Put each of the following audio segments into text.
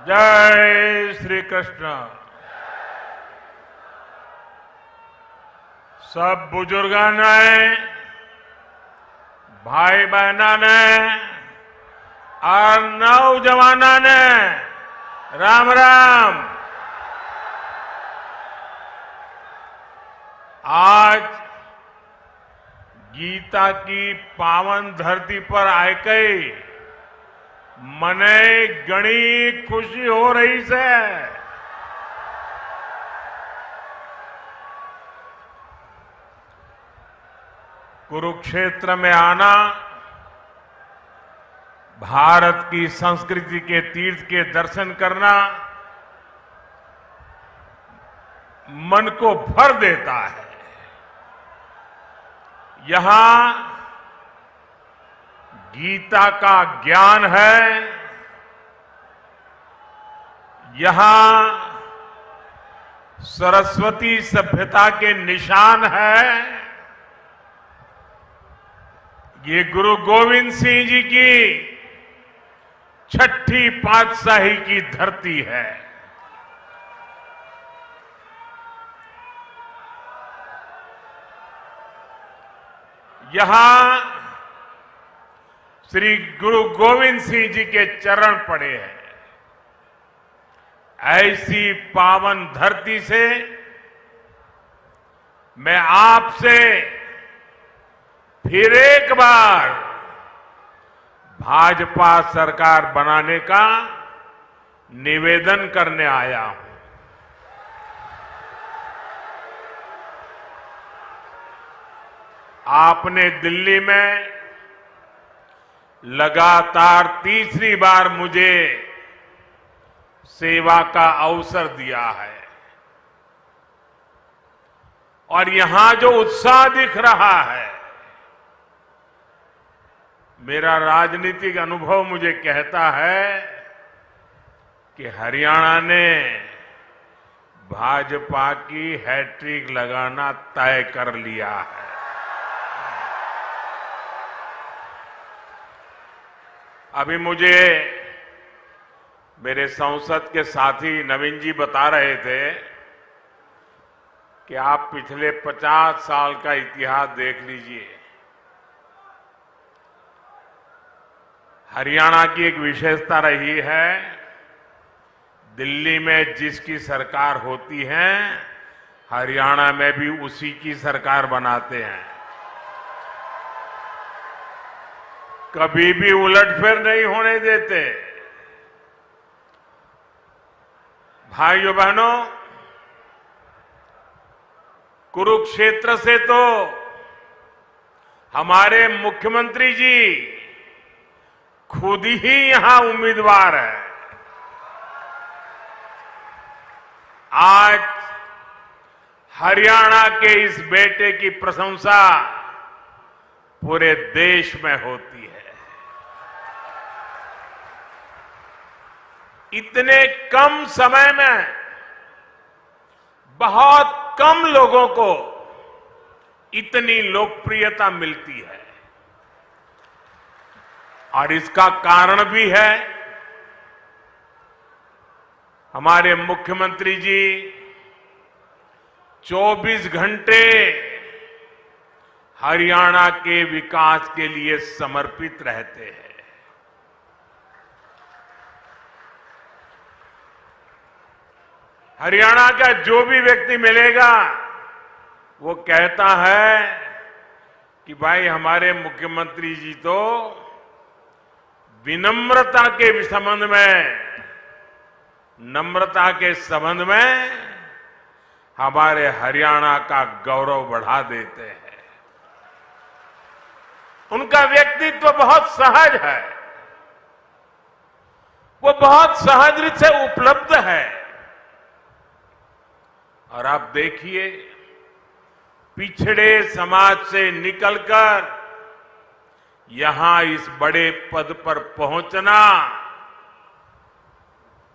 जय श्री कृष्ण। सब बुजुर्गों ने, भाई बहनों ने और नौजवानों ने राम राम। आज गीता की पावन धरती पर आके मने घणी खुशी हो रही है। कुरुक्षेत्र में आना भारत की संस्कृति के तीर्थ के दर्शन करना मन को भर देता है। यहां गीता का ज्ञान है, यहां सरस्वती सभ्यता के निशान है। ये गुरु गोविंद सिंह जी की छठी पातशाही की धरती है। यहां श्री गुरु गोविंद सिंह जी के चरण पड़े हैं। ऐसी पावन धरती से मैं आपसे फिर एक बार भाजपा सरकार बनाने का निवेदन करने आया हूं। आपने दिल्ली में लगातार तीसरी बार मुझे सेवा का अवसर दिया है और यहां जो उत्साह दिख रहा है, मेरा राजनीतिक अनुभव मुझे कहता है कि हरियाणा ने भाजपा की हैट्रिक लगाना तय कर लिया है। अभी मुझे मेरे संसद के साथी नवीन जी बता रहे थे कि आप पिछले 50 साल का इतिहास देख लीजिए। हरियाणा की एक विशेषता रही है, दिल्ली में जिसकी सरकार होती है हरियाणा में भी उसी की सरकार बनाते हैं। कभी भी उलटफेर नहीं होने देते। भाइयों बहनों, कुरुक्षेत्र से तो हमारे मुख्यमंत्री जी खुद ही यहां उम्मीदवार है। आज हरियाणा के इस बेटे की प्रशंसा पूरे देश में होती है। इतने कम समय में बहुत कम लोगों को इतनी लोकप्रियता मिलती है और इसका कारण भी है हमारे मुख्यमंत्री जी 24 घंटे हरियाणा के विकास के लिए समर्पित रहते हैं। हरियाणा का जो भी व्यक्ति मिलेगा वो कहता है कि भाई हमारे मुख्यमंत्री जी तो विनम्रता के संबंध में, नम्रता के संबंध में हमारे हरियाणा का गौरव बढ़ा देते हैं। उनका व्यक्तित्व बहुत सहज है, वो बहुत सहज रूप से उपलब्ध है। और आप देखिए, पिछड़े समाज से निकलकर यहां इस बड़े पद पर पहुंचना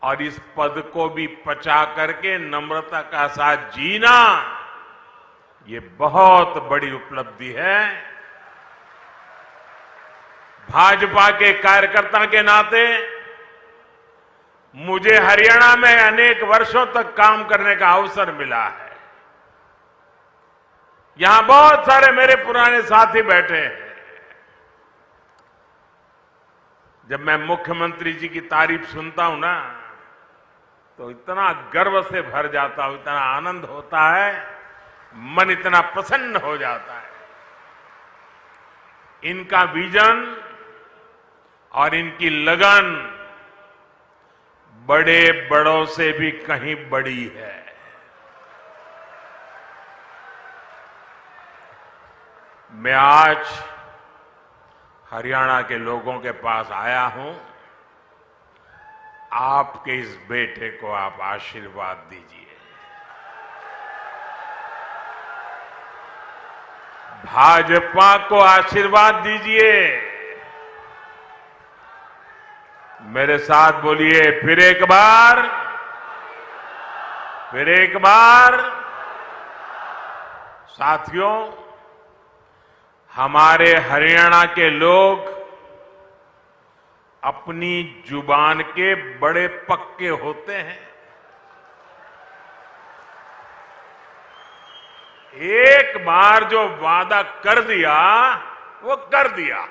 और इस पद को भी पचा करके नम्रता का साथ जीना, ये बहुत बड़ी उपलब्धि है। भाजपा के कार्यकर्ता के नाते मुझे हरियाणा में अनेक वर्षों तक काम करने का अवसर मिला है। यहां बहुत सारे मेरे पुराने साथी बैठे हैं। जब मैं मुख्यमंत्री जी की तारीफ सुनता हूं ना, तो इतना गर्व से भर जाता हूं, इतना आनंद होता है, मन इतना प्रसन्न हो जाता है। इनका विजन और इनकी लगन बड़े बड़ों से भी कहीं बड़ी है। मैं आज हरियाणा के लोगों के पास आया हूं। आपके इस बेटे को आप आशीर्वाद दीजिए। भाजपा को आशीर्वाद दीजिए। मेरे साथ बोलिए, फिर एक बार, फिर एक बार। साथियों, हमारे हरियाणा के लोग अपनी जुबान के बड़े पक्के होते हैं। एक बार जो वादा कर दिया वो कर दिया।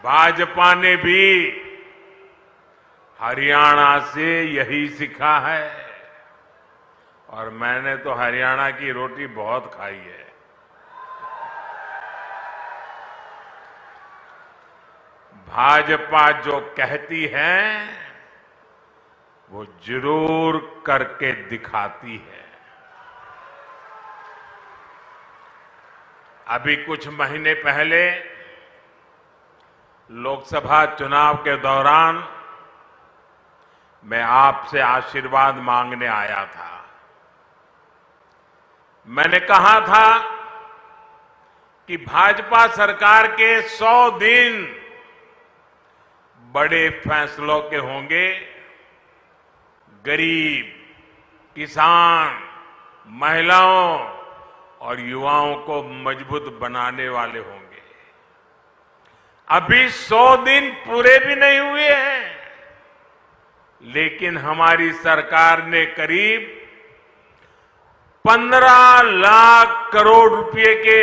भाजपा ने भी हरियाणा से यही सीखा है, और मैंने तो हरियाणा की रोटी बहुत खाई है। भाजपा जो कहती है वो जरूर करके दिखाती है। अभी कुछ महीने पहले लोकसभा चुनाव के दौरान मैं आपसे आशीर्वाद मांगने आया था। मैंने कहा था कि भाजपा सरकार के 100 दिन बड़े फैसलों के होंगे। गरीब, किसान, महिलाओं और युवाओं को मजबूत बनाने वाले होंगे। अभी 100 दिन पूरे भी नहीं हुए हैं, लेकिन हमारी सरकार ने करीब 15 लाख करोड़ रुपए के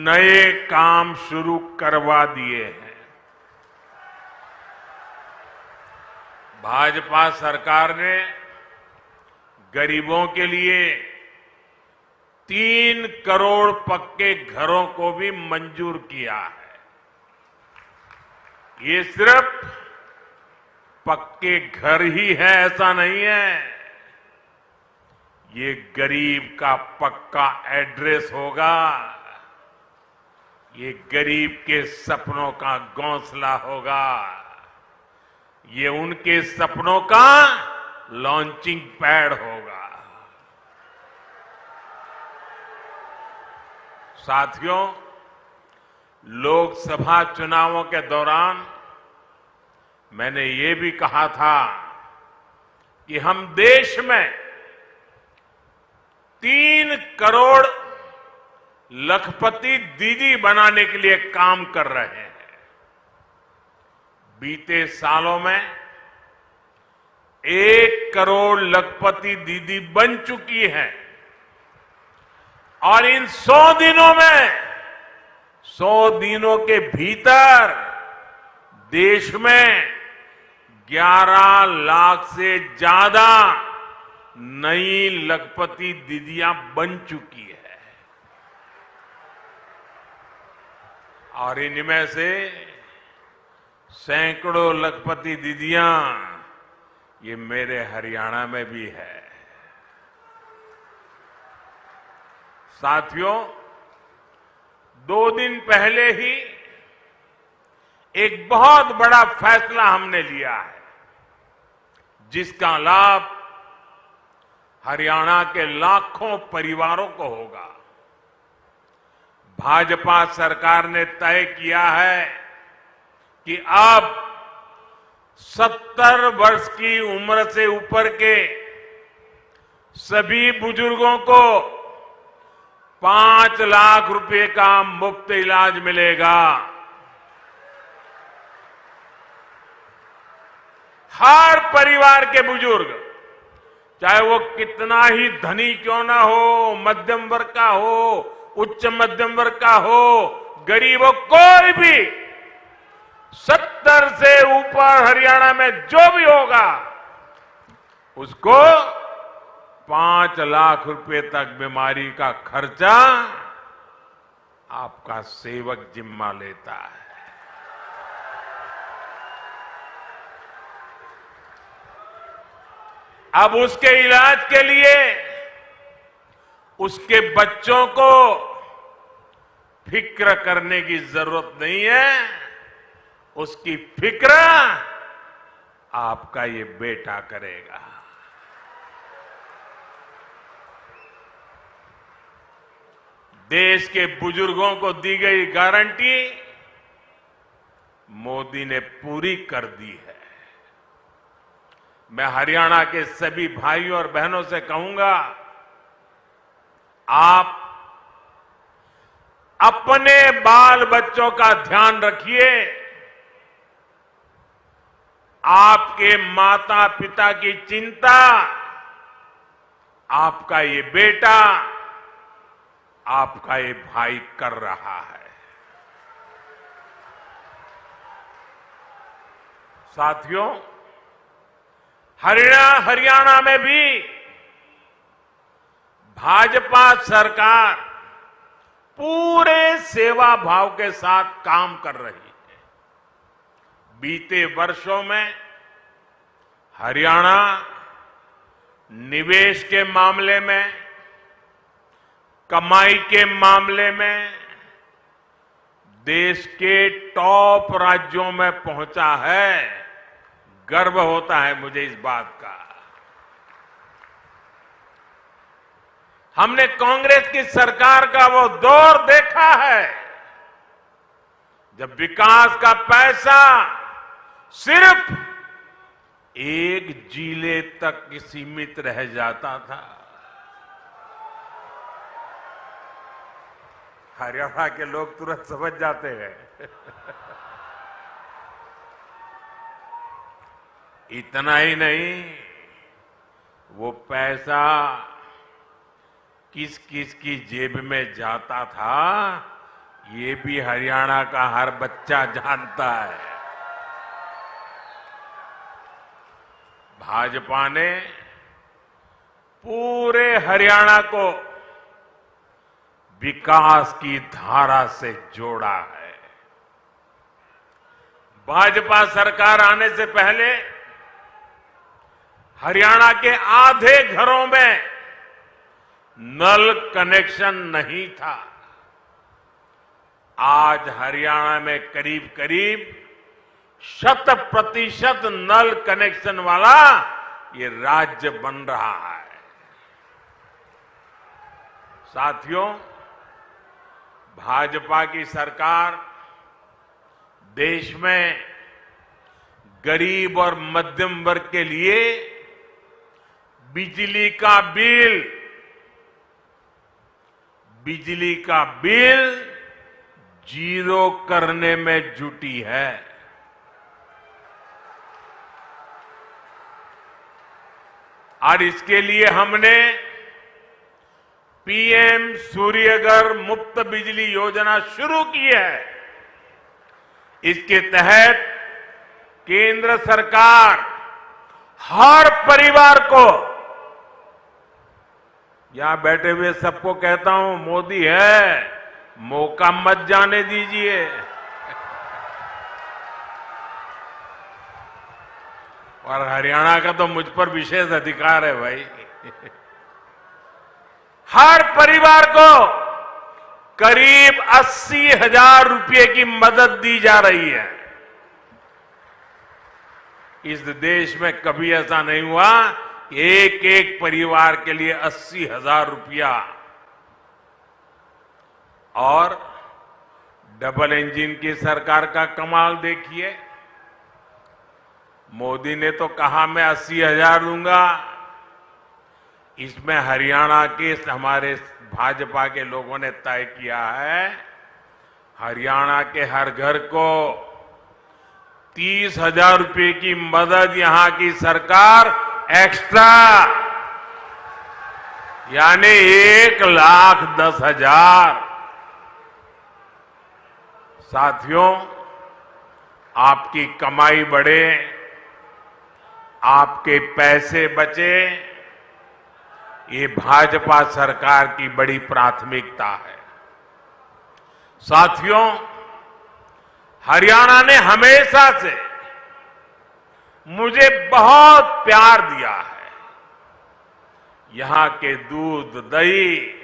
नए काम शुरू करवा दिए हैं। भाजपा सरकार ने गरीबों के लिए 3 करोड़ पक्के घरों को भी मंजूर किया है। ये सिर्फ पक्के घर ही है ऐसा नहीं है, ये गरीब का पक्का एड्रेस होगा। ये गरीब के सपनों का घोंसला होगा। ये उनके सपनों का लॉन्चिंग पैड होगा। साथियों, लोकसभा चुनावों के दौरान मैंने ये भी कहा था कि हम देश में 3 करोड़ लखपति दीदी बनाने के लिए काम कर रहे हैं। बीते सालों में 1 करोड़ लखपति दीदी बन चुकी है, और इन 100 दिनों में 100 दिनों के भीतर देश में 11 लाख से ज्यादा नई लखपति दीदियां बन चुकी है। और इनमें से सैकड़ों लखपति दीदियां ये मेरे हरियाणा में भी है। साथियों, 2 दिन पहले ही एक बहुत बड़ा फैसला हमने लिया है, जिसका लाभ हरियाणा के लाखों परिवारों को होगा। भाजपा सरकार ने तय किया है कि अब 70 वर्ष की उम्र से ऊपर के सभी बुजुर्गों को 5 लाख रुपए का मुफ्त इलाज मिलेगा। हर परिवार के बुजुर्ग, चाहे वो कितना ही धनी क्यों ना हो, मध्यम वर्ग का हो, उच्च मध्यम वर्ग का हो, गरीब हो, कोई भी 70 से ऊपर हरियाणा में जो भी होगा उसको 5 लाख रुपए तक बीमारी का खर्चा आपका सेवक जिम्मा लेता है। अब उसके इलाज के लिए उसके बच्चों को फिक्र करने की जरूरत नहीं है, उसकी फिक्र आपका ये बेटा करेगा। देश के बुजुर्गों को दी गई गारंटी मोदी ने पूरी कर दी है। मैं हरियाणा के सभी भाइयों और बहनों से कहूंगा, आप अपने बाल बच्चों का ध्यान रखिए। आपके माता पिता की चिंता आपका ये बेटा, आपका ये भाई कर रहा है। साथियों, हरियाणा में भी भाजपा सरकार पूरे सेवा भाव के साथ काम कर रही है। बीते वर्षों में हरियाणा निवेश के मामले में, कमाई के मामले में देश के टॉप राज्यों में पहुंचा है। गर्व होता है मुझे इस बात का। हमने कांग्रेस की सरकार का वो दौर देखा है जब विकास का पैसा सिर्फ एक जिले तक सीमित रह जाता था। हरियाणा के लोग तुरंत समझ जाते हैं। इतना ही नहीं, वो पैसा किस किस की जेब में जाता था ये भी हरियाणा का हर बच्चा जानता है। भाजपा ने पूरे हरियाणा को विकास की धारा से जोड़ा है। भाजपा सरकार आने से पहले हरियाणा के आधे घरों में नल कनेक्शन नहीं था। आज हरियाणा में करीब करीब 100% नल कनेक्शन वाला ये राज्य बन रहा है। साथियों, भाजपा की सरकार देश में गरीब और मध्यम वर्ग के लिए बिजली का बिल जीरो करने में जुटी है। और इसके लिए हमने पीएम सूर्यघर मुफ्त बिजली योजना शुरू की है। इसके तहत केंद्र सरकार हर परिवार को, यहां बैठे हुए सबको कहता हूं, मोदी है, मौका मत जाने दीजिए। और हरियाणा का तो मुझ पर विशेष अधिकार है भाई। हर परिवार को करीब 80,000 रुपए की मदद दी जा रही है। इस देश में कभी ऐसा नहीं हुआ कि एक एक परिवार के लिए 80,000 रुपया। और डबल इंजन की सरकार का कमाल देखिए, मोदी ने तो कहा मैं 80,000 दूंगा, इसमें हरियाणा के हमारे भाजपा के लोगों ने तय किया है, हरियाणा के हर घर को 30,000 रुपए की मदद यहां की सरकार एक्स्ट्रा, यानी 1,10,000। साथियों, आपकी कमाई बढ़े, आपके पैसे बचे, ये भाजपा सरकार की बड़ी प्राथमिकता है। साथियों, हरियाणा ने हमेशा से मुझे बहुत प्यार दिया है। यहां के दूध, दही,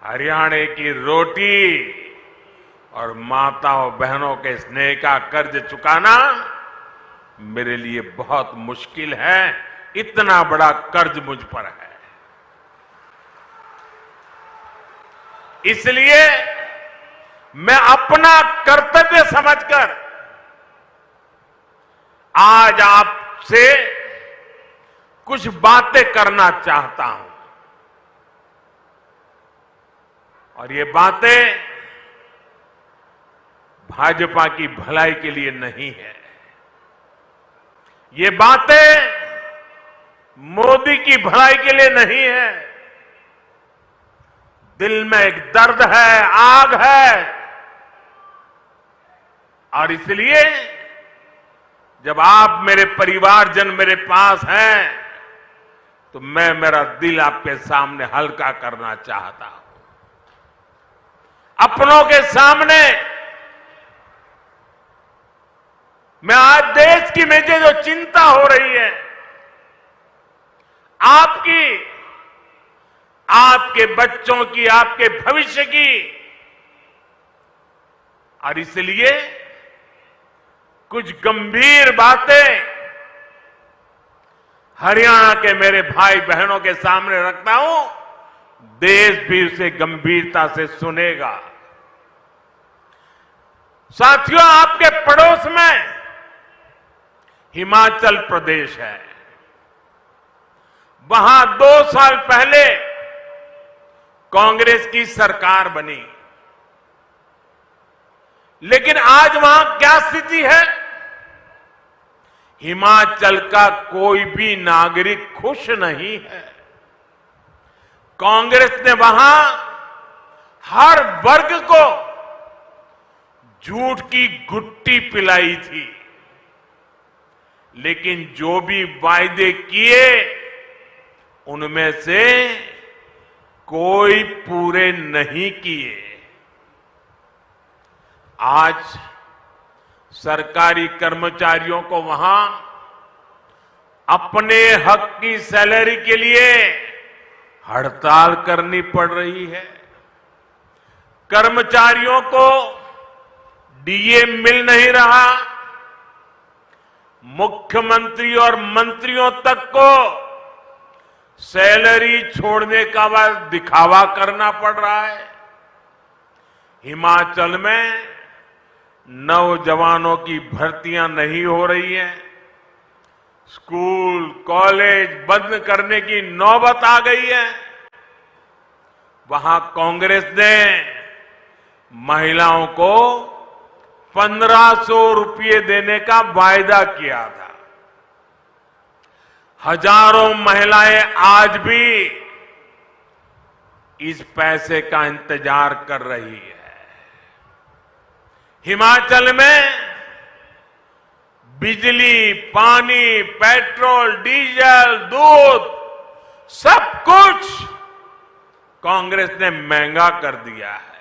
हरियाणा की रोटी और माताओं बहनों के स्नेह का कर्ज चुकाना मेरे लिए बहुत मुश्किल है। इतना बड़ा कर्ज मुझ पर है। इसलिए मैं अपना कर्तव्य समझकर आज आपसे कुछ बातें करना चाहता हूं। और ये बातें भाजपा की भलाई के लिए नहीं है। ये बातें मोदी की भलाई के लिए नहीं है। दिल में एक दर्द है, आग है। और इसलिए जब आप मेरे परिवारजन मेरे पास हैं, तो मैं मेरा दिल आपके सामने हल्का करना चाहता हूं। अपनों के सामने मैं आज देश की मुझे जो चिंता हो रही है, आपके बच्चों की, आपके भविष्य की, और इसलिए कुछ गंभीर बातें हरियाणा के मेरे भाई बहनों के सामने रखता हूं। देश भी उसे गंभीरता से सुनेगा। साथियों, आपके पड़ोस में हिमाचल प्रदेश है। वहां 2 साल पहले कांग्रेस की सरकार बनी, लेकिन आज वहां क्या स्थिति है? हिमाचल का कोई भी नागरिक खुश नहीं है। कांग्रेस ने वहां हर वर्ग को झूठ की घुट्टी पिलाई थी, लेकिन जो भी वायदे किए उनमें से कोई पूरे नहीं किए। आज सरकारी कर्मचारियों को वहां अपने हक की सैलरी के लिए हड़ताल करनी पड़ रही है। कर्मचारियों को डीए मिल नहीं रहा। मुख्यमंत्री और मंत्रियों तक को सैलरी छोड़ने का बाद दिखावा करना पड़ रहा है। हिमाचल में नौजवानों की भर्तियां नहीं हो रही हैं। स्कूल, कॉलेज बंद करने की नौबत आ गई है। वहां कांग्रेस ने महिलाओं को 1,500 रुपये देने का वायदा किया था। हजारों महिलाएं आज भी इस पैसे का इंतजार कर रही है। हिमाचल में बिजली, पानी, पेट्रोल, डीजल, दूध सब कुछ कांग्रेस ने महंगा कर दिया है।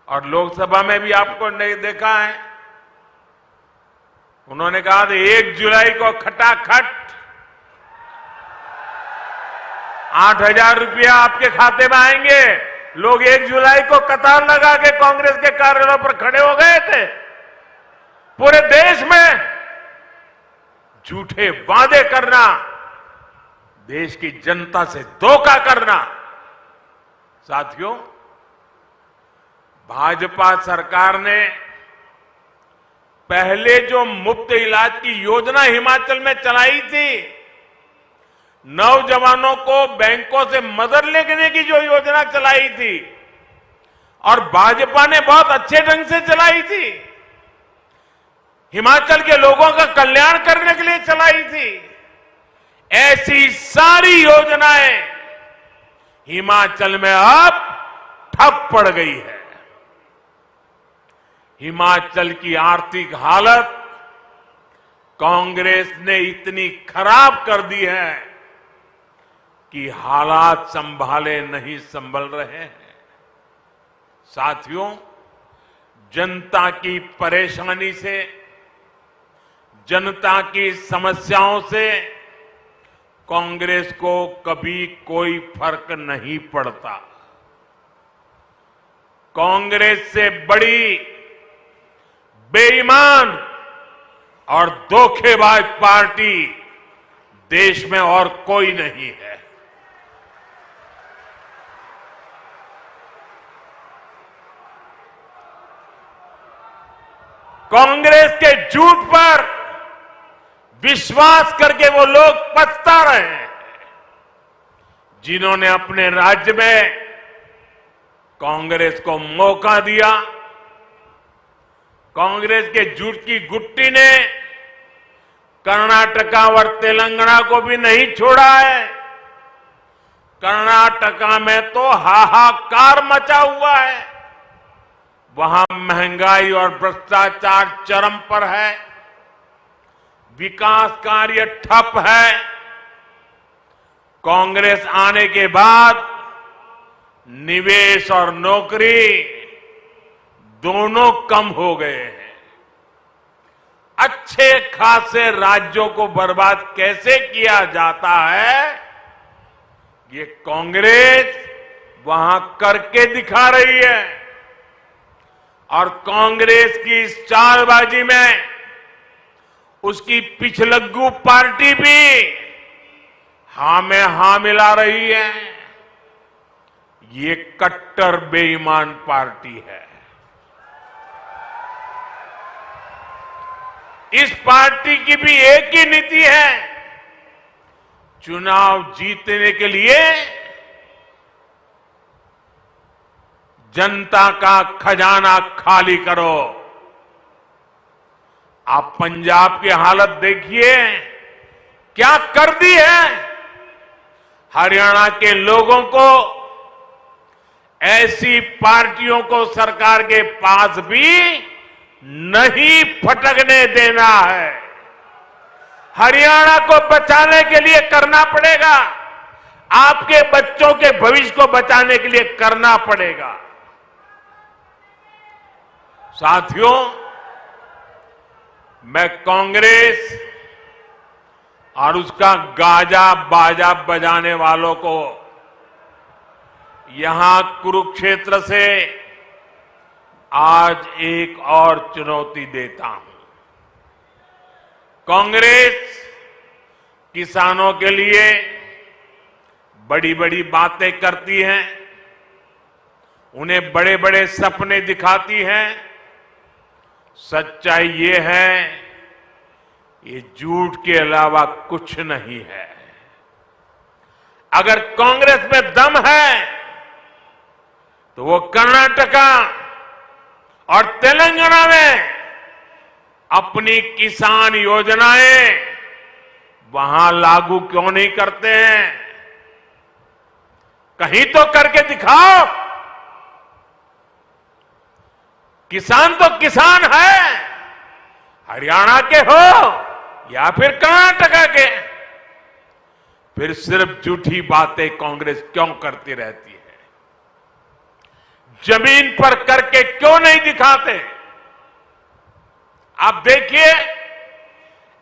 और लोकसभा में भी आपको नहीं देखा है, उन्होंने कहा था 1 जुलाई को खटाखट 8,000 रुपया आपके खाते में आएंगे। लोग 1 जुलाई को कतार लगा के कांग्रेस के कार्यालयों पर खड़े हो गए थे। पूरे देश में झूठे वादे करना, देश की जनता से धोखा करना। साथियों, भाजपा सरकार ने पहले जो मुफ्त इलाज की योजना हिमाचल में चलाई थी, नौजवानों को बैंकों से मदद लेने की जो योजना चलाई थी और भाजपा ने बहुत अच्छे ढंग से चलाई थी, हिमाचल के लोगों का कल्याण करने के लिए चलाई थी, ऐसी सारी योजनाएं हिमाचल में अब ठप पड़ गई है। हिमाचल की आर्थिक हालत कांग्रेस ने इतनी खराब कर दी है कि हालात संभाले नहीं संभल रहे हैं। साथियों, जनता की परेशानी से, जनता की समस्याओं से कांग्रेस को कभी कोई फर्क नहीं पड़ता। कांग्रेस से बड़ी बेईमान और धोखेबाज पार्टी देश में और कोई नहीं है। कांग्रेस के झूठ पर विश्वास करके वो लोग पछता रहे हैं जिन्होंने अपने राज्य में कांग्रेस को मौका दिया। कांग्रेस के झूठ की गुट्टी ने कर्नाटका और तेलंगाना को भी नहीं छोड़ा है। कर्नाटका में तो हाहाकार मचा हुआ है, वहां महंगाई और भ्रष्टाचार चरम पर है, विकास कार्य ठप है। कांग्रेस आने के बाद निवेश और नौकरी दोनों कम हो गए हैं। अच्छे खासे राज्यों को बर्बाद कैसे किया जाता है, ये कांग्रेस वहां करके दिखा रही है। और कांग्रेस की इस चालबाजी में उसकी पिछलग्गू पार्टी भी हां में हां मिला रही है। ये कट्टर बेईमान पार्टी है। इस पार्टी की भी एक ही नीति है, चुनाव जीतने के लिए जनता का खजाना खाली करो। आप पंजाब की हालत देखिए, क्या कर दी है। हरियाणा के लोगों को ऐसी पार्टियों को सरकार के पास भी नहीं फटकने देना है। हरियाणा को बचाने के लिए करना पड़ेगा, आपके बच्चों के भविष्य को बचाने के लिए करना पड़ेगा। साथियों, मैं कांग्रेस और उसका गाजा बाजा बजाने वालों को यहां कुरुक्षेत्र से आज एक और चुनौती देता हूं। कांग्रेस किसानों के लिए बड़ी बड़ी बातें करती है, उन्हें बड़े बड़े सपने दिखाती है। सच्चाई ये है, ये झूठ के अलावा कुछ नहीं है। अगर कांग्रेस में दम है तो वो कर्नाटका और तेलंगाना में अपनी किसान योजनाएं वहां लागू क्यों नहीं करते हैं? कहीं तो करके दिखाओ। किसान तो किसान है, हरियाणा के हो या फिर कर्नाटका के। फिर सिर्फ झूठी बातें कांग्रेस क्यों करती रहती है? जमीन पर करके क्यों नहीं दिखाते? आप देखिए,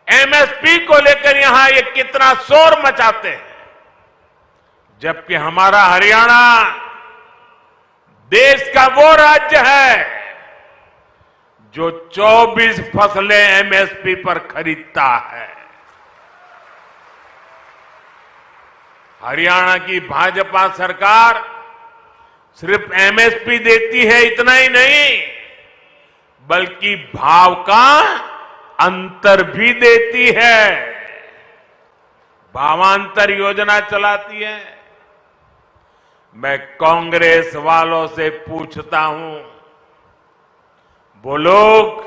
एमएसपी को लेकर यहां ये कितना शोर मचाते हैं, जबकि हमारा हरियाणा देश का वो राज्य है जो 24 फसलें एमएसपी पर खरीदता है। हरियाणा की भाजपा सरकार सिर्फ एमएसपी देती है, इतना ही नहीं, बल्कि भाव का अंतर भी देती है। भावांतर योजना चलाती है। मैं कांग्रेस वालों से पूछता हूं, वो लोग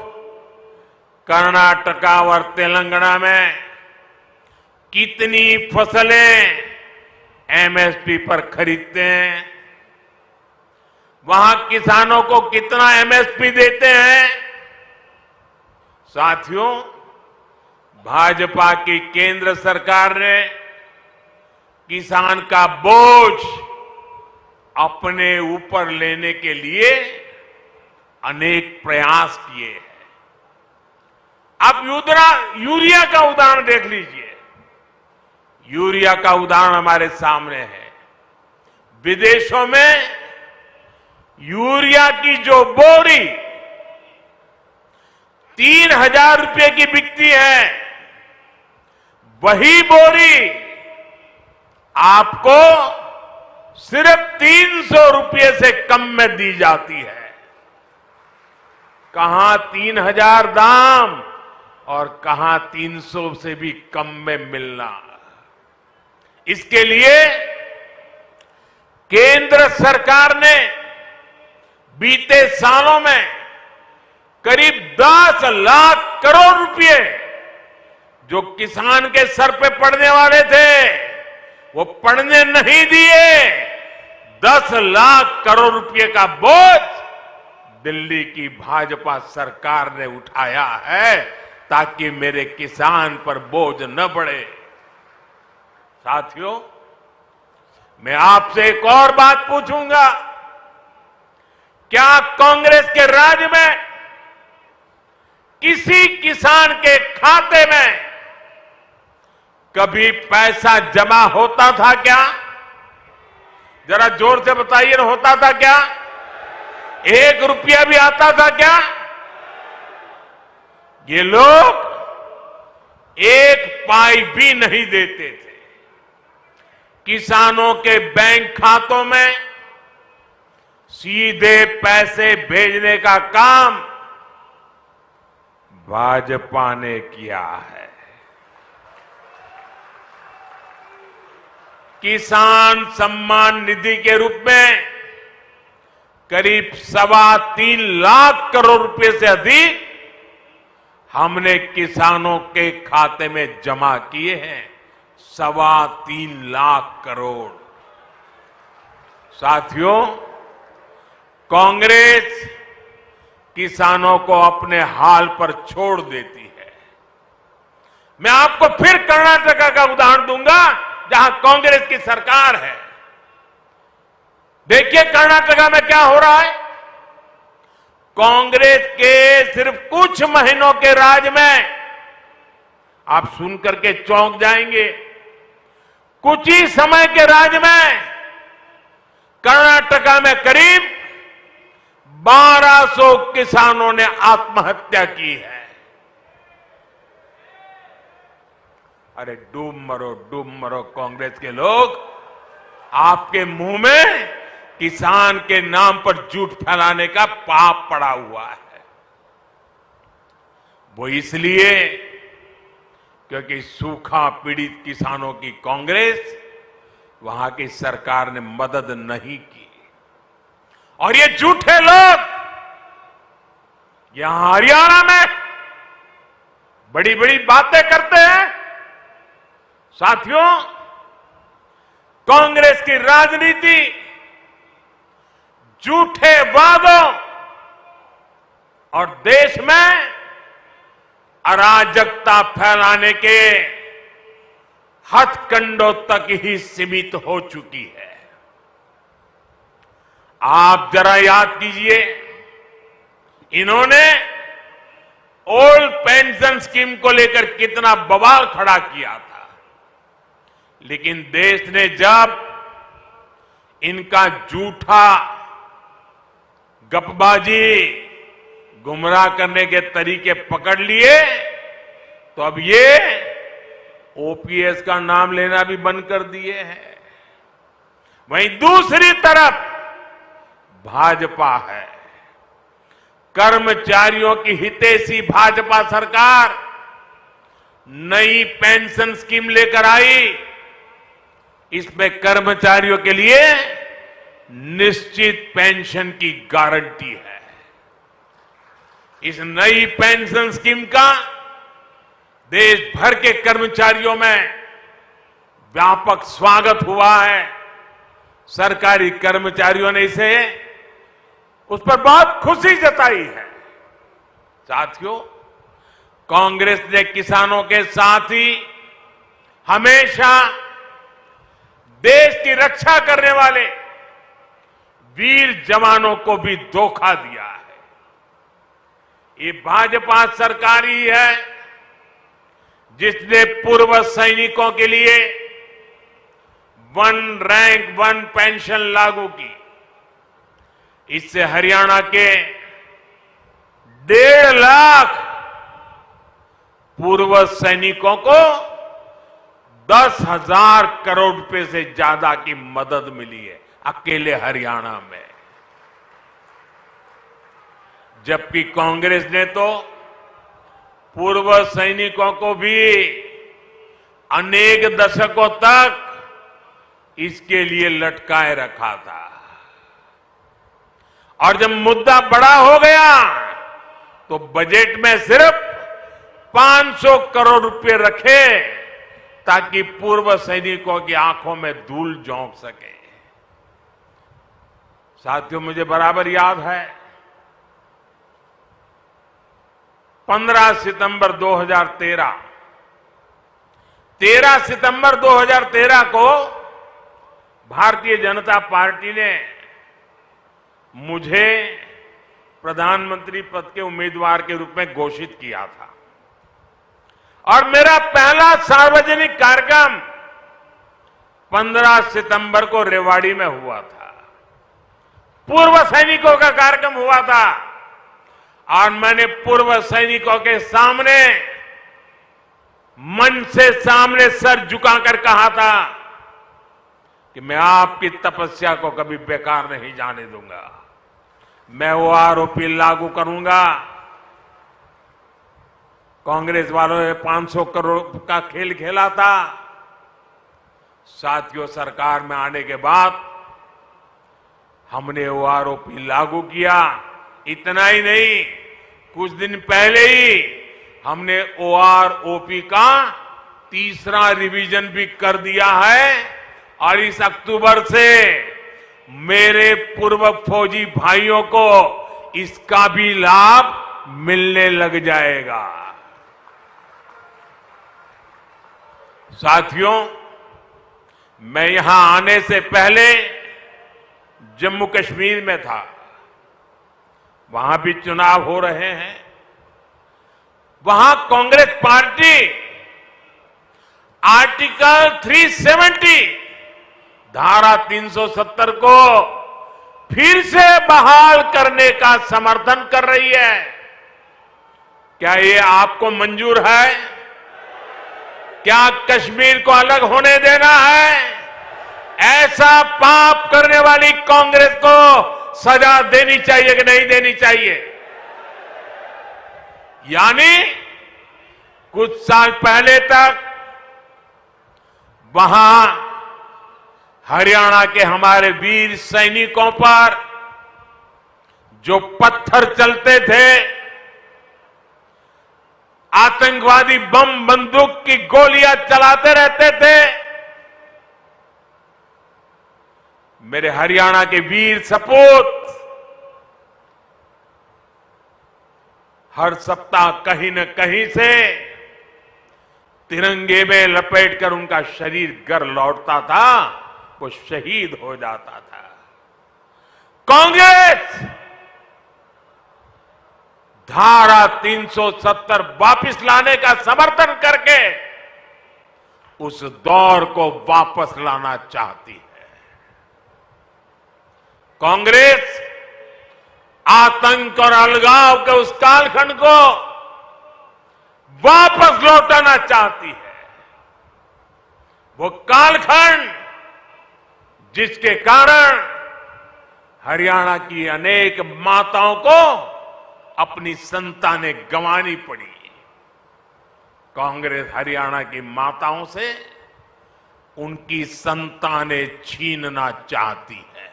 कर्नाटका और तेलंगाना में कितनी फसलें एमएसपी पर खरीदते हैं, वहां किसानों को कितना एमएसपी देते हैं। साथियों, भाजपा की केंद्र सरकार ने किसान का बोझ अपने ऊपर लेने के लिए अनेक प्रयास किए हैं। आप यूरिया का उदाहरण देख लीजिए। यूरिया का उदाहरण हमारे सामने है। विदेशों में यूरिया की जो बोरी 3,000 रुपए की बिकती है, वही बोरी आपको सिर्फ 300 रुपए से कम में दी जाती है। कहां 3,000 दाम और कहां 300 से भी कम में मिलना। इसके लिए केंद्र सरकार ने बीते सालों में करीब 10 लाख करोड़ रुपए जो किसान के सर पे पड़ने वाले थे, वो पड़ने नहीं दिए। 10 लाख करोड़ रुपए का बोझ दिल्ली की भाजपा सरकार ने उठाया है, ताकि मेरे किसान पर बोझ न बढ़े। साथियों, मैं आपसे एक और बात पूछूंगा, क्या कांग्रेस के राज में किसी किसान के खाते में कभी पैसा जमा होता था क्या? जरा जोर से बताइए ना, होता था क्या? 1 रुपया भी आता था क्या? ये लोग 1 पाई भी नहीं देते थे। किसानों के बैंक खातों में सीधे पैसे भेजने का काम भाजपा ने किया है। किसान सम्मान निधि के रूप में करीब 3.25 लाख करोड़ रुपए से अधिक हमने किसानों के खाते में जमा किए हैं। 3.25 लाख करोड़। साथियों, कांग्रेस किसानों को अपने हाल पर छोड़ देती है। मैं आपको फिर कर्नाटका का उदाहरण दूंगा, जहां कांग्रेस की सरकार है। देखिए कर्नाटका में क्या हो रहा है। कांग्रेस के सिर्फ कुछ महीनों के राज में आप सुनकर के चौंक जाएंगे। कुछ ही समय के राज में कर्नाटका में करीब 1200 किसानों ने आत्महत्या की है। अरे डूब मरो कांग्रेस के लोग। आपके मुंह में किसान के नाम पर झूठ फैलाने का पाप पड़ा हुआ है। वो इसलिए क्योंकि सूखा पीड़ित किसानों की कांग्रेस, वहां की सरकार ने मदद नहीं की। और ये झूठे लोग यहां हरियाणा में बड़ी बड़ी बातें करते हैं। साथियों, कांग्रेस की राजनीति झूठे वादों और देश में अराजकता फैलाने के हथकंडों तक ही सीमित हो चुकी है। आप जरा याद कीजिए, इन्होंने ओल्ड पेंशन स्कीम को लेकर कितना बवाल खड़ा किया था। लेकिन देश ने जब इनका झूठा गपबाजी, गुमराह करने के तरीके पकड़ लिए, तो अब ये ओपीएस का नाम लेना भी बंद कर दिए हैं। वहीं दूसरी तरफ भाजपा है। कर्मचारियों की हितैषी भाजपा सरकार नई पेंशन स्कीम लेकर आई। इसमें कर्मचारियों के लिए निश्चित पेंशन की गारंटी है। इस नई पेंशन स्कीम का देश भर के कर्मचारियों में व्यापक स्वागत हुआ है। सरकारी कर्मचारियों ने उस पर बहुत खुशी जताई है। साथियों, कांग्रेस ने किसानों के साथ ही हमेशा देश की रक्षा करने वाले वीर जवानों को भी धोखा दिया है। ये भाजपा सरकार ही है जिसने पूर्व सैनिकों के लिए वन रैंक वन पेंशन लागू की। इससे हरियाणा के 1.5 लाख पूर्व सैनिकों को 10,000 करोड़ रुपए से ज्यादा की मदद मिली है अकेले हरियाणा में। जबकि कांग्रेस ने तो पूर्व सैनिकों को भी अनेक दशकों तक इसके लिए लटकाए रखा था। और जब मुद्दा बड़ा हो गया तो बजट में सिर्फ 500 करोड़ रुपए रखे ताकि पूर्व सैनिकों की आंखों में धूल झोंक सके। साथियों, मुझे बराबर याद है 15 सितंबर 2013 13 सितंबर 2013 को भारतीय जनता पार्टी ने मुझे प्रधानमंत्री पद के उम्मीदवार के रूप में घोषित किया था और मेरा पहला सार्वजनिक कार्यक्रम 15 सितंबर को रेवाड़ी में हुआ था। पूर्व सैनिकों का कार्यक्रम हुआ था और मैंने पूर्व सैनिकों के सामने मन से सामने सर झुकाकर कहा था कि मैं आपकी तपस्या को कभी बेकार नहीं जाने दूंगा। मैं वो आरोपी लागू करूंगा। कांग्रेस वालों ने 500 करोड़ का खेल खेला था। साथियों, सरकार में आने के बाद हमने वो आरोपी लागू किया। इतना ही नहीं, कुछ दिन पहले ही हमने ओआरओपी का तीसरा रिवीजन भी कर दिया है और इस अक्टूबर से मेरे पूर्व फौजी भाइयों को इसका भी लाभ मिलने लग जाएगा। साथियों, मैं यहां आने से पहले जम्मू कश्मीर में था। वहां भी चुनाव हो रहे हैं। वहां कांग्रेस पार्टी आर्टिकल 370 धारा 370 को फिर से बहाल करने का समर्थन कर रही है। क्या ये आपको मंजूर है? क्या कश्मीर को अलग होने देना है? ऐसा पाप करने वाली कांग्रेस को सजा देनी चाहिए कि नहीं देनी चाहिए? यानी कुछ साल पहले तक वहां हरियाणा के हमारे वीर सैनिकों पर जो पत्थर चलते थे, आतंकवादी बम बंदूक की गोलियां चलाते रहते थे, मेरे हरियाणा के वीर सपूत हर सप्ताह कहीं न कहीं से तिरंगे में लपेटकर उनका शरीर घर लौटता था, वो शहीद हो जाता था। कांग्रेस धारा 370 वापस लाने का समर्थन करके उस दौर को वापस लाना चाहती है। कांग्रेस आतंक और अलगाव के उस कालखंड को वापस लौटाना चाहती है। वो कालखंड जिसके कारण हरियाणा की अनेक माताओं को अपनी संतानें गंवानी पड़ी। कांग्रेस हरियाणा की माताओं से उनकी संतानें छीनना चाहती है।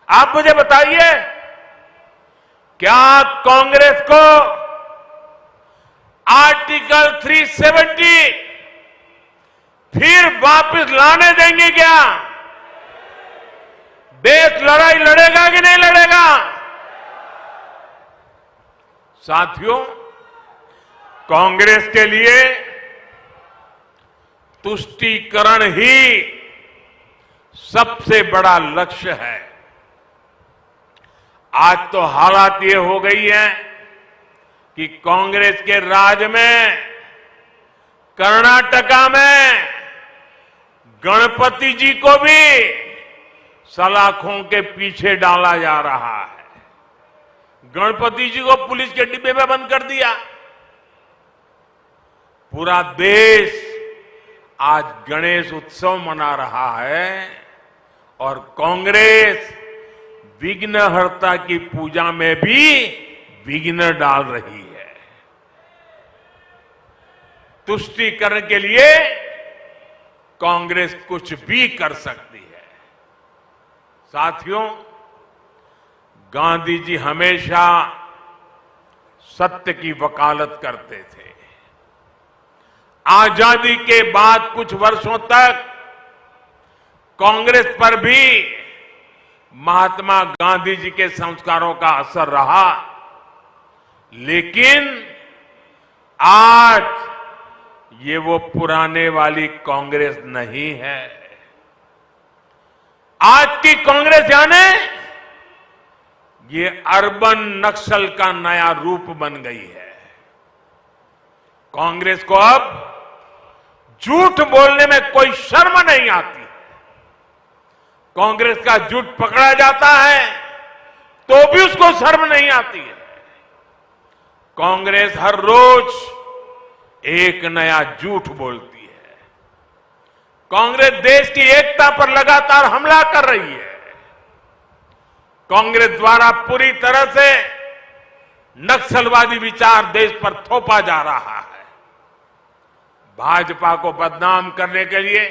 आप मुझे बताइए, क्या कांग्रेस को आर्टिकल 370 फिर वापस लाने देंगे क्या? देश लड़ाई लड़ेगा कि नहीं लड़ेगा? साथियों, कांग्रेस के लिए तुष्टीकरण ही सबसे बड़ा लक्ष्य है। आज तो हालात ये हो गई है कि कांग्रेस के राज में कर्नाटका में गणपति जी को भी सलाखों के पीछे डाला जा रहा है। गणपति जी को पुलिस के डिब्बे में बंद कर दिया। पूरा देश आज गणेश उत्सव मना रहा है और कांग्रेस विघ्नहर्ता की पूजा में भी विघ्न डाल रही है। तुष्टीकरण के लिए कांग्रेस कुछ भी कर सकती है। साथियों, गांधी जी हमेशा सत्य की वकालत करते थे। आजादी के बाद कुछ वर्षों तक कांग्रेस पर भी महात्मा गांधी जी के संस्कारों का असर रहा, लेकिन आज ये वो पुराने वाली कांग्रेस नहीं है। आज की कांग्रेस यानी ये अर्बन नक्सल का नया रूप बन गई है। कांग्रेस को अब झूठ बोलने में कोई शर्म नहीं आती। कांग्रेस का झूठ पकड़ा जाता है तो भी उसको शर्म नहीं आती है। कांग्रेस हर रोज एक नया झूठ बोलती है। कांग्रेस देश की एकता पर लगातार हमला कर रही है। कांग्रेस द्वारा पूरी तरह से नक्सलवादी विचार देश पर थोपा जा रहा है। भाजपा को बदनाम करने के लिए,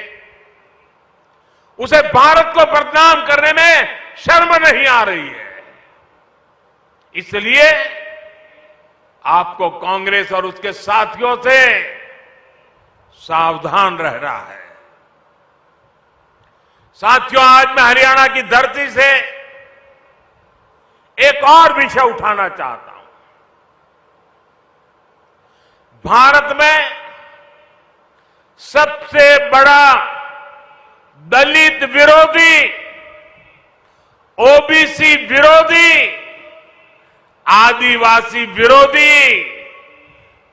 उसे भारत को बदनाम करने में शर्म नहीं आ रही है। इसलिए आपको कांग्रेस और उसके साथियों से सावधान रहना है। साथियों, आज मैं हरियाणा की धरती से एक और विषय उठाना चाहता हूं। भारत में सबसे बड़ा दलित विरोधी, ओबीसी विरोधी, आदिवासी विरोधी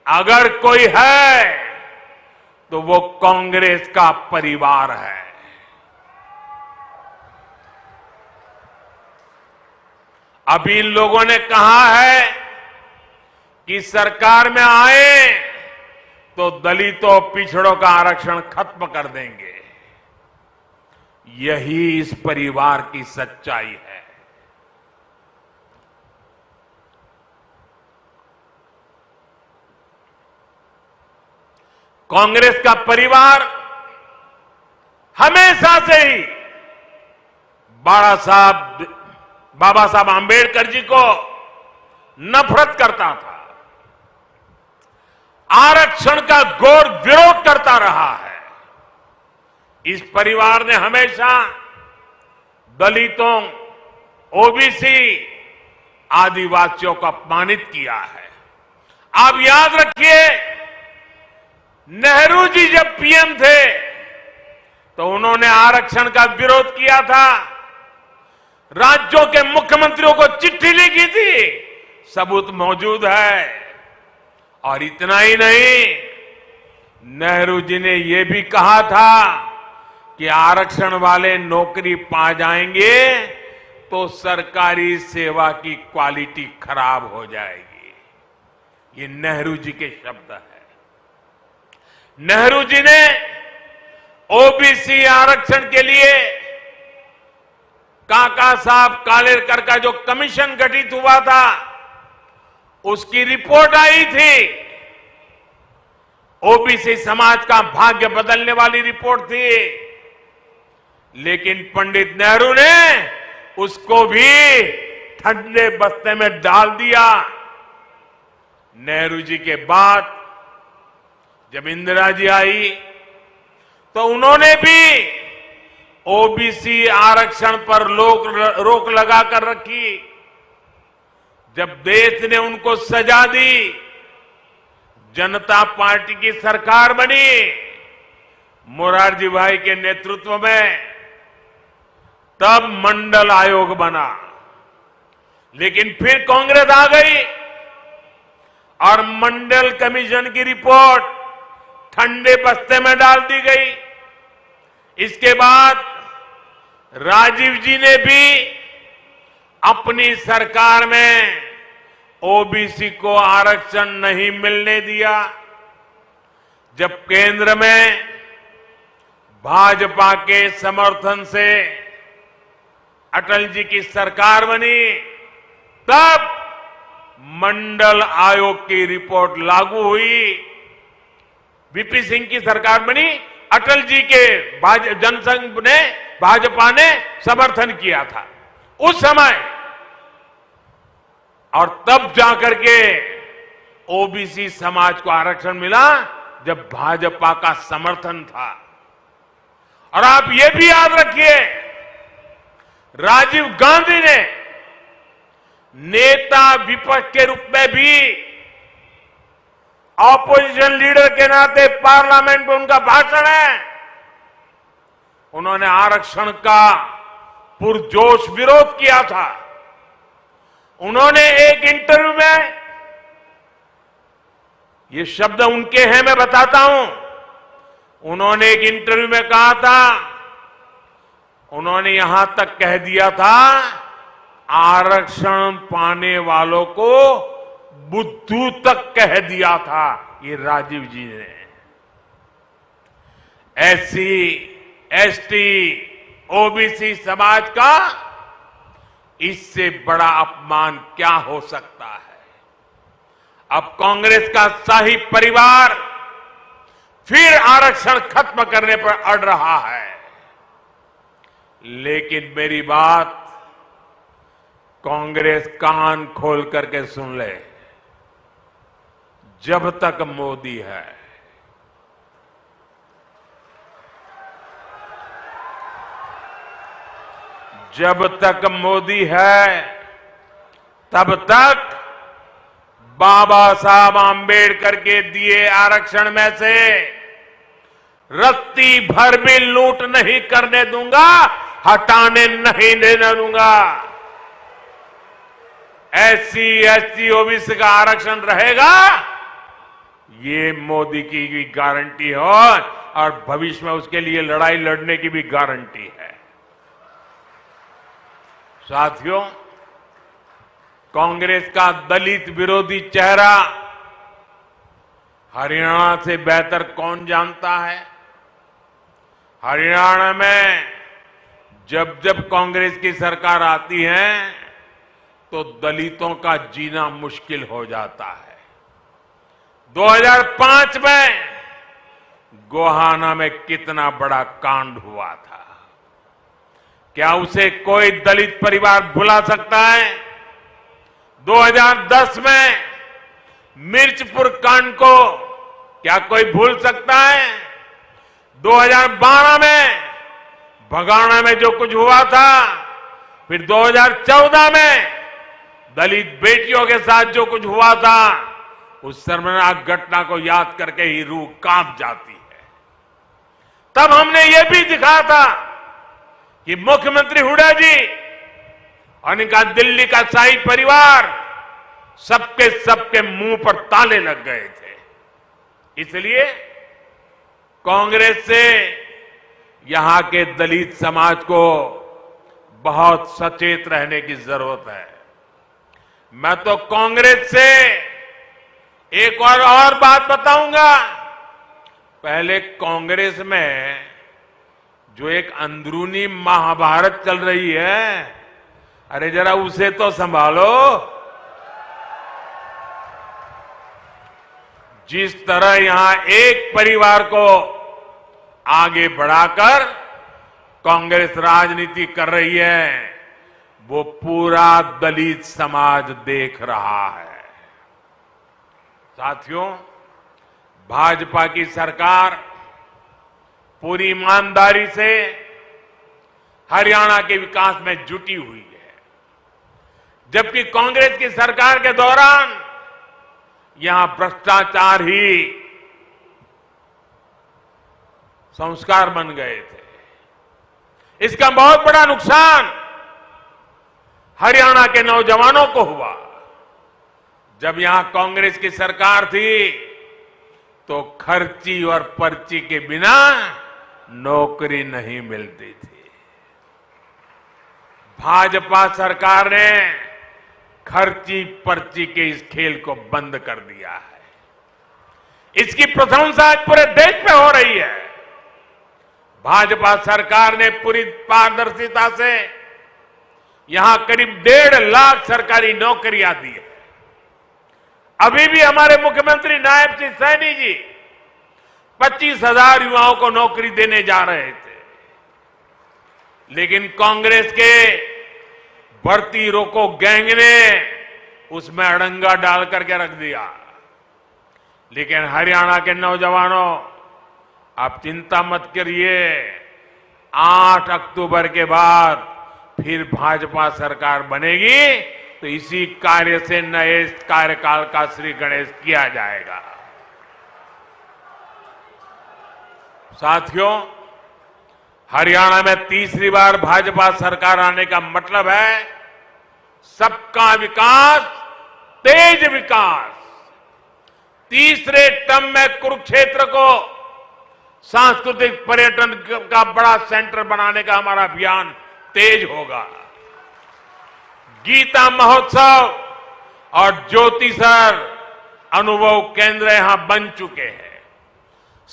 अगर कोई है तो वो कांग्रेस का परिवार है। अभी इन लोगों ने कहा है कि सरकार में आए तो दलितों पिछड़ों का आरक्षण खत्म कर देंगे। यही इस परिवार की सच्चाई है। कांग्रेस का परिवार हमेशा से ही बाबा साहब आंबेडकर जी को नफरत करता था, आरक्षण का घोर विरोध करता रहा है। इस परिवार ने हमेशा दलितों, ओबीसी, आदिवासियों को अपमानित किया है। आप याद रखिए, नेहरू जी जब पीएम थे तो उन्होंने आरक्षण का विरोध किया था। राज्यों के मुख्यमंत्रियों को चिट्ठी लिखी थी, सबूत मौजूद है। और इतना ही नहीं, नेहरू जी ने यह भी कहा था कि आरक्षण वाले नौकरी पा जाएंगे तो सरकारी सेवा की क्वालिटी खराब हो जाएगी। ये नेहरू जी के शब्द हैं। नेहरू जी ने ओबीसी आरक्षण के लिए काका साहब कालेलकर का जो कमीशन गठित हुआ था, उसकी रिपोर्ट आई थी। ओबीसी समाज का भाग्य बदलने वाली रिपोर्ट थी, लेकिन पंडित नेहरू ने उसको भी ठंडे बस्ते में डाल दिया। नेहरू जी के बाद जब इंदिरा जी आई तो उन्होंने भी ओबीसी आरक्षण पर रोक लगा कर रखी। जब देश ने उनको सजा दी, जनता पार्टी की सरकार बनी मोरारजी भाई के नेतृत्व में, तब मंडल आयोग बना। लेकिन फिर कांग्रेस आ गई और मंडल कमीशन की रिपोर्ट ठंडे बस्ते में डाल दी गई। इसके बाद राजीव जी ने भी अपनी सरकार में ओबीसी को आरक्षण नहीं मिलने दिया। जब केंद्र में भाजपा के समर्थन से अटल जी की सरकार बनी, तब मंडल आयोग की रिपोर्ट लागू हुई। वीपी सिंह की सरकार बनी, अटल जी के जनसंघ ने, भाजपा ने समर्थन किया था उस समय, और तब जाकर के ओबीसी समाज को आरक्षण मिला जब भाजपा का समर्थन था। और आप ये भी याद रखिए, राजीव गांधी ने नेता विपक्ष के रूप में भी, ऑपोजिशन लीडर के नाते पार्लियामेंट में उनका भाषण है, उन्होंने आरक्षण का पुरजोश विरोध किया था। उन्होंने एक इंटरव्यू में, ये शब्द उनके हैं, मैं बताता हूं, उन्होंने एक इंटरव्यू में कहा था, उन्होंने यहां तक कह दिया था, आरक्षण पाने वालों को बुद्धू तक कह दिया था ये राजीव जी ने। एससी, एसटी, ओबीसी समाज का इससे बड़ा अपमान क्या हो सकता है। अब कांग्रेस का शाही परिवार फिर आरक्षण खत्म करने पर अड़ रहा है। लेकिन मेरी बात कांग्रेस कान खोल करके सुन ले, जब तक मोदी है, जब तक मोदी है, तब तक बाबा साहब आंबेडकर के दिए आरक्षण में से रत्ती भर भी लूट नहीं करने दूंगा, हटाने नहीं देने दूंगा। एससी, एसटी, ओबीसी का आरक्षण रहेगा, ये मोदी की भी गारंटी हो और भविष्य में उसके लिए लड़ाई लड़ने की भी गारंटी है। साथियों, कांग्रेस का दलित विरोधी चेहरा हरियाणा से बेहतर कौन जानता है। हरियाणा में जब जब कांग्रेस की सरकार आती है तो दलितों का जीना मुश्किल हो जाता है। 2005 में गोहाना में कितना बड़ा कांड हुआ था, क्या उसे कोई दलित परिवार भुला सकता है। 2010 में मिर्चपुर कांड को क्या कोई भूल सकता है। 2012 में भगाना में जो कुछ हुआ था, फिर 2014 में दलित बेटियों के साथ जो कुछ हुआ था, उस शर्मनाक घटना को याद करके ही रूह कांप जाती है। तब हमने ये भी दिखा था कि मुख्यमंत्री हुड्डा जी और इनका दिल्ली का शाही परिवार सबके मुंह पर ताले लग गए थे। इसलिए कांग्रेस से यहां के दलित समाज को बहुत सचेत रहने की जरूरत है। मैं तो कांग्रेस से एक और बात बताऊंगा। पहले कांग्रेस में जो एक अंदरूनी महाभारत चल रही है, अरे जरा उसे तो संभालो। जिस तरह यहां एक परिवार को आगे बढ़ाकर कांग्रेस राजनीति कर रही है, वो पूरा दलित समाज देख रहा है। साथियों, भाजपा की सरकार पूरी ईमानदारी से हरियाणा के विकास में जुटी हुई है, जबकि कांग्रेस की सरकार के दौरान यहां भ्रष्टाचार ही संस्कार बन गए थे। इसका बहुत बड़ा नुकसान हरियाणा के नौजवानों को हुआ। जब यहां कांग्रेस की सरकार थी तो खर्ची और पर्ची के बिना नौकरी नहीं मिलती थी। भाजपा सरकार ने खर्ची पर्ची के इस खेल को बंद कर दिया है। इसकी प्रशंसा आज पूरे देश में हो रही है। भाजपा सरकार ने पूरी पारदर्शिता से यहां करीब 1.5 लाख सरकारी नौकरियां दी है। अभी भी हमारे मुख्यमंत्री नायब सिंह सैनी जी 25,000 युवाओं को नौकरी देने जा रहे थे, लेकिन कांग्रेस के भर्ती रोको गैंग ने उसमें अड़ंगा डाल करके रख दिया। लेकिन हरियाणा के नौजवानों, आप चिंता मत करिए, 8 अक्टूबर के बाद फिर भाजपा सरकार बनेगी तो इसी कार्य से नए कार्यकाल का श्री गणेश किया जाएगा। साथियों, हरियाणा में तीसरी बार भाजपा सरकार आने का मतलब है सबका विकास, तेज विकास। तीसरे टर्म में कुरुक्षेत्र को सांस्कृतिक पर्यटन का बड़ा सेंटर बनाने का हमारा अभियान तेज होगा। गीता महोत्सव और ज्योतिसर अनुभव केंद्र यहां बन चुके हैं।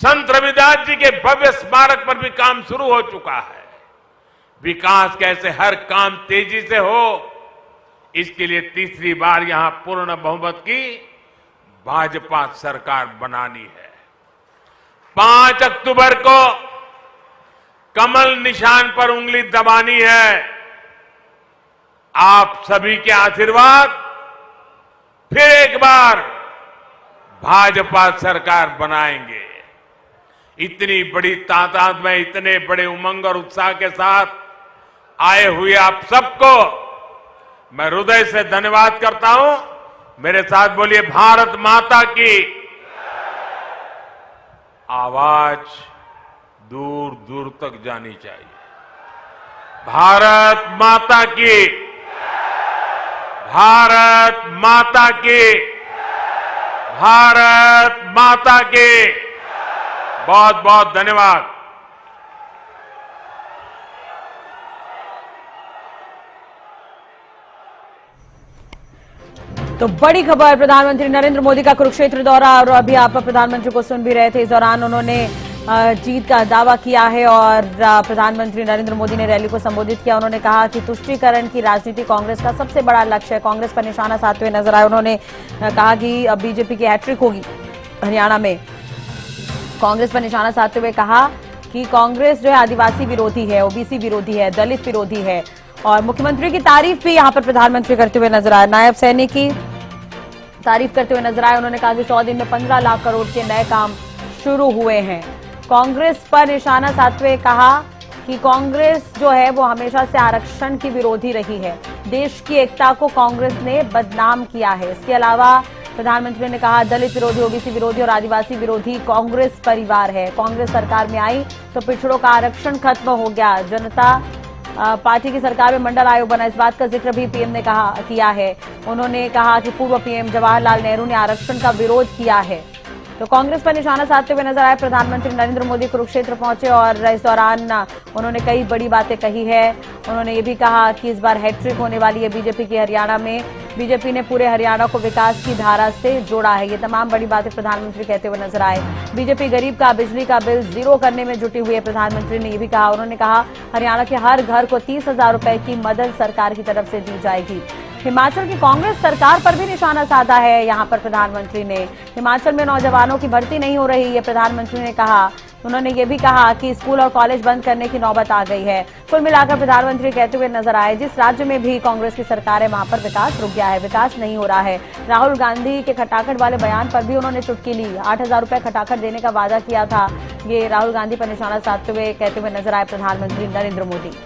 संत रविदास जी के भव्य स्मारक पर भी काम शुरू हो चुका है। विकास कैसे हर काम तेजी से हो, इसके लिए तीसरी बार यहां पूर्ण बहुमत की भाजपा सरकार बनानी है। 5 अक्टूबर को कमल निशान पर उंगली दबानी है। आप सभी के आशीर्वाद फिर एक बार भाजपा सरकार बनाएंगे। इतनी बड़ी तादाद में इतने बड़े उमंग और उत्साह के साथ आए हुए आप सबको मैं हृदय से धन्यवाद करता हूं। मेरे साथ बोलिए, भारत माता की। आवाज दूर दूर तक जानी चाहिए। भारत माता की, भारत माता की, भारत माता की। बहुत बहुत धन्यवाद। तो बड़ी खबर, प्रधानमंत्री नरेंद्र मोदी का कुरुक्षेत्र दौरा, और अभी आप प्रधानमंत्री को सुन भी रहे थे। इस दौरान उन्होंने जीत का दावा किया है और प्रधानमंत्री नरेंद्र मोदी ने रैली को संबोधित किया। उन्होंने कहा कि तुष्टीकरण की राजनीति कांग्रेस का सबसे बड़ा लक्ष्य है। कांग्रेस पर निशाना साधते हुए नजर आए। उन्होंने कहा कि अब बीजेपी की हैट्रिक होगी हरियाणा में। कांग्रेस पर निशाना साधते हुए कहा कि कांग्रेस जो है आदिवासी विरोधी है, ओबीसी विरोधी है, दलित विरोधी है। और मुख्यमंत्री की तारीफ भी यहां पर प्रधानमंत्री करते हुए नजर आए। नायब सैनी की तारीफ करते हुए नजर आए। उन्होंने कहा कि 100 दिन में 15 लाख करोड़ के नए काम शुरू हुए हैं। कांग्रेस पर निशाना साधते हुए कहा कि कांग्रेस जो है वो हमेशा से आरक्षण की विरोधी रही है। देश की एकता को कांग्रेस ने बदनाम किया है। इसके अलावा प्रधानमंत्री ने कहा दलित विरोधी, ओबीसी विरोधी और आदिवासी विरोधी कांग्रेस परिवार है। कांग्रेस सरकार में आई तो पिछड़ों का आरक्षण खत्म हो गया। जनता पार्टी की सरकार में मंडल आयोग बना, इस बात का जिक्र भी पीएम ने किया है। उन्होंने कहा कि पूर्व पीएम जवाहरलाल नेहरू ने आरक्षण का विरोध किया है। तो कांग्रेस पर निशाना साधते हुए नजर आए प्रधानमंत्री नरेंद्र मोदी कुरुक्षेत्र पहुंचे और इस दौरान उन्होंने कई बड़ी बातें कही है। उन्होंने ये भी कहा कि इस बार हैट्रिक होने वाली है बीजेपी की हरियाणा में। बीजेपी ने पूरे हरियाणा को विकास की धारा से जोड़ा है। ये तमाम बड़ी बातें प्रधानमंत्री कहते हुए नजर आए। बीजेपी गरीब का बिजली का बिल जीरो करने में जुटी हुई है, प्रधानमंत्री ने ये भी कहा। उन्होंने कहा हरियाणा के हर घर को 30,000 रुपए की मदद सरकार की तरफ से दी जाएगी। हिमाचल की कांग्रेस सरकार पर भी निशाना साधा है। यहां पर प्रधानमंत्री ने हिमाचल में नौजवानों की भर्ती नहीं हो रही है, प्रधानमंत्री ने कहा। उन्होंने ये भी कहा कि स्कूल और कॉलेज बंद करने की नौबत आ गई है। कुल मिलाकर प्रधानमंत्री कहते हुए नजर आए, जिस राज्य में भी कांग्रेस की सरकार है वहां पर विकास रुक गया है, विकास नहीं हो रहा है। राहुल गांधी के खटाखट वाले बयान पर भी उन्होंने चुटकी ली। 8,000 रुपए खटाखट देने का वादा किया था। ये राहुल गांधी पर निशाना साधते हुए कहते हुए नजर आए प्रधानमंत्री नरेंद्र मोदी।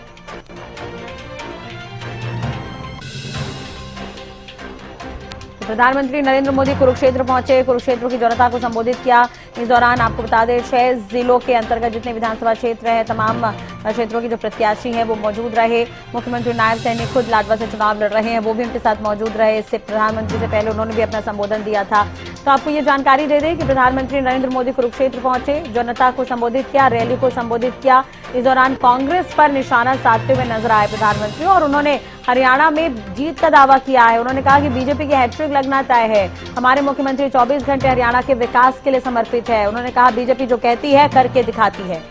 प्रधानमंत्री नरेंद्र मोदी कुरुक्षेत्र पहुंचे, कुरुक्षेत्र की जनता को संबोधित किया। इस दौरान आपको बता दें 6 जिलों के अंतर्गत जितने विधानसभा क्षेत्र हैं, तमाम क्षेत्रों के जो प्रत्याशी हैं वो मौजूद रहे। मुख्यमंत्री नायब सैनी खुद लाडवा से चुनाव लड़ रहे हैं, वो भी उनके साथ मौजूद रहे। इससे प्रधानमंत्री से पहले उन्होंने भी अपना संबोधन दिया था। तो आपको ये जानकारी दे दें कि प्रधानमंत्री नरेंद्र मोदी कुरुक्षेत्र पहुंचे, जनता को संबोधित किया, रैली को संबोधित किया। इस दौरान कांग्रेस पर निशाना साधते हुए नजर आए प्रधानमंत्री और उन्होंने हरियाणा में जीत का दावा किया है। उन्होंने कहा कि बीजेपी की हैट्रिक लगना तय है। हमारे मुख्यमंत्री 24 घंटे हरियाणा के विकास के लिए समर्पित है। उन्होंने कहा बीजेपी जो कहती है करके दिखाती है।